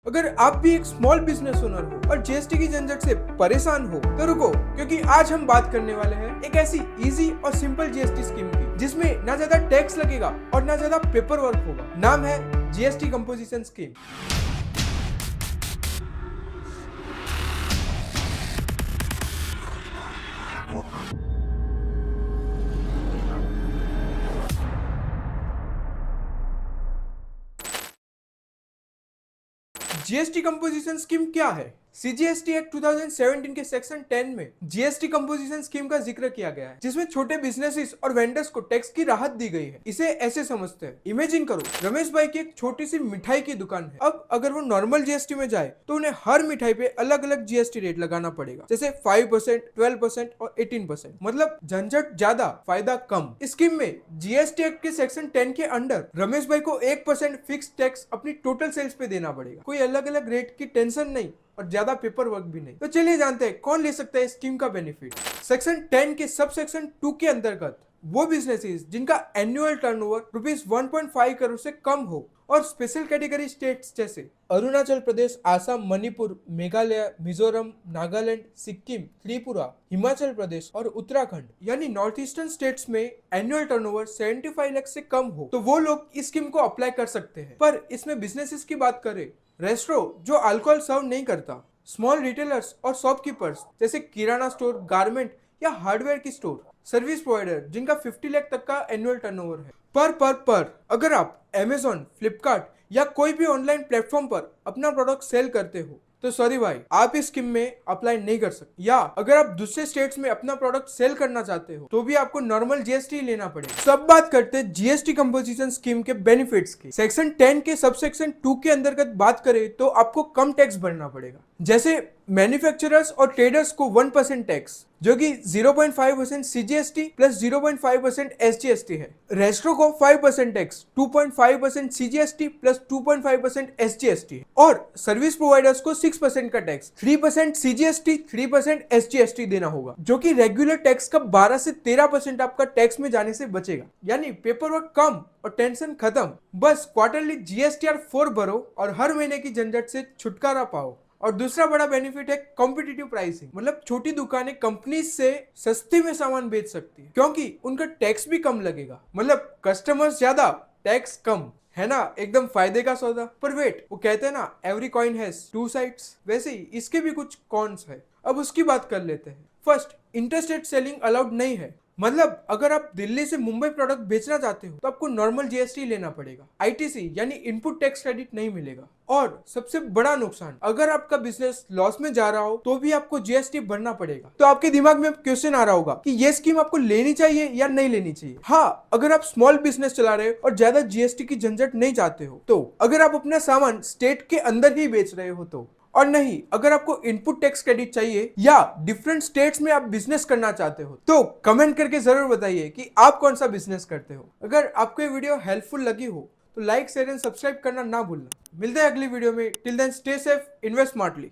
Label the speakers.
Speaker 1: अगर आप भी एक स्मॉल बिजनेस ओनर हो और जीएसटी की झंझट से परेशान हो तो रुको, क्योंकि आज हम बात करने वाले हैं एक ऐसी इजी और सिंपल जीएसटी स्कीम की जिसमें ना ज्यादा टैक्स लगेगा और ना ज्यादा पेपर वर्क होगा। नाम है GST composition scheme. GST composition scheme क्या है? सीजीएसटी एक्ट 2017 के सेक्शन 10 में जीएसटी कंपोजिशन स्कीम का जिक्र किया गया है, जिसमें छोटे बिजनेसेस और वेंडर्स को टैक्स की राहत दी गई है। इसे ऐसे समझते हैं, इमेजिन करो रमेश भाई की एक छोटी सी मिठाई की दुकान है। अब अगर वो नॉर्मल जीएसटी में जाए तो उन्हें हर मिठाई पे अलग अलग जीएसटी रेट लगाना पड़ेगा, जैसे 5%, 12% और 18%। मतलब झंझट ज्यादा, फायदा कम। इस स्कीम में जीएसटी एक्ट के सेक्शन 10 के अंडर रमेश भाई को 1% फिक्स टैक्स अपनी टोटल सेल्स पे देना पड़ेगा। कोई अलग अलग रेट की टेंशन नहीं और ज्यादा पेपर वर्क भी नहीं। तो चलिए जानते हैं कौन ले सकता है स्कीम का बेनिफिट। सेक्शन 10 के सब सेक्शन 2 के अंतर्गत वो बिजनेसेस जिनका एनुअल टर्नओवर ₹1.5 करोड़ से कम हो और स्पेशल कैटेगरी स्टेट्स जैसे अरुणाचल प्रदेश, आसाम, मणिपुर, मेघालय, मिजोरम, नागालैंड, सिक्किम, त्रिपुरा, हिमाचल प्रदेश और उत्तराखंड यानी नॉर्थ ईस्टर्न स्टेट्स में एनुअल टर्नओवर 75 लाख से कम हो तो वो लोग इस स्कीम को अप्लाई कर सकते हैं। पर इसमें बिजनेसेस की बात करें, रेस्टोरेंट जो अल्कोहल सर्व नहीं करता, स्मॉल रिटेलर्स और शॉपकीपर्स जैसे किराना स्टोर, गारमेंट या हार्डवेयर की स्टोर, सर्विस प्रोवाइडर जिनका 50 लाख तक का एनुअल टर्नओवर है। पर अगर आप अमेजॉन, फ्लिपकार्ट या कोई भी ऑनलाइन प्लेटफॉर्म पर अपना प्रोडक्ट सेल करते हो तो सॉरी भाई, आप इस स्कीम में अप्लाई नहीं कर सकते। या अगर आप दूसरे स्टेट्स में अपना प्रोडक्ट सेल करना चाहते हो तो भी आपको नॉर्मल जीएसटी लेना पड़ेगा। सब बात करते हैं जीएसटी कंपोजिशन स्कीम के बेनिफिट्स की। सेक्शन 10 के सब सेक्शन 2 के अंतर्गत बात करें तो आपको कम टैक्स भरना पड़ेगा। जैसे मैन्युफैक्चरर्स और ट्रेडर्स को 1% टैक्स, जो कि 0.5% सीजीएसटी प्लस 0.5% एसजीएसटी है। रेस्टोरेंट को 5% टैक्स, 2.5% सीजीएसटी प्लस 2.5% एसजीएसटी है। और सर्विस प्रोवाइडर्स को 6% का टैक्स, 3% सीजीएसटी, 3% एसजीएसटी देना होगा, जो कि रेगुलर टैक्स का 12 से 13% आपका टैक्स में जाने से बचेगा। यानी पेपर वर्क कम और टेंशन खत्म। बस क्वार्टरली जीएसटीआर 4 भरो और हर महीने की झंझट से छुटकारा पाओ। और दूसरा बड़ा बेनिफिट है कॉम्पिटिटिव प्राइसिंग। मतलब छोटी दुकानें कंपनी से सस्ते में सामान बेच सकती है क्योंकि उनका टैक्स भी कम लगेगा। मतलब कस्टमर्स ज्यादा, टैक्स कम, है ना? एकदम फायदे का सौदा। पर वेट, वो कहते हैं ना, every coin has two sides. वैसे ही इसके भी कुछ कॉन्स है। अब उसकी बात कर लेते हैं। फर्स्ट, इंटरस्टेट सेलिंग अलाउड नहीं है। मतलब अगर आप दिल्ली से मुंबई प्रोडक्ट बेचना चाहते हो तो आपको नॉर्मल जीएसटी लेना पड़ेगा। आईटीसी यानी इनपुट टैक्स क्रेडिट नहीं मिलेगा। और सबसे बड़ा नुकसान, अगर आपका बिजनेस लॉस में जा रहा हो तो भी आपको जीएसटी भरना पड़ेगा। तो आपके दिमाग में क्वेश्चन आ रहा होगा कि ये स्कीम आपको लेनी चाहिए या नहीं लेनी चाहिए। हाँ, अगर आप स्मॉल बिजनेस चला रहे हो और ज्यादा जीएसटी की झंझट नहीं चाहते हो तो। अगर आप अपना सामान स्टेट के अंदर ही बेच रहे हो तो। और नहीं, अगर आपको इनपुट टैक्स क्रेडिट चाहिए या डिफरेंट स्टेट्स में आप बिजनेस करना चाहते हो तो कमेंट करके जरूर बताइए कि आप कौन सा बिजनेस करते हो। अगर आपको ये वीडियो हेल्पफुल लगी हो तो लाइक, शेयर एंड सब्सक्राइब करना ना भूलना। मिलते हैं अगली वीडियो में। Till then stay safe, invest smartly.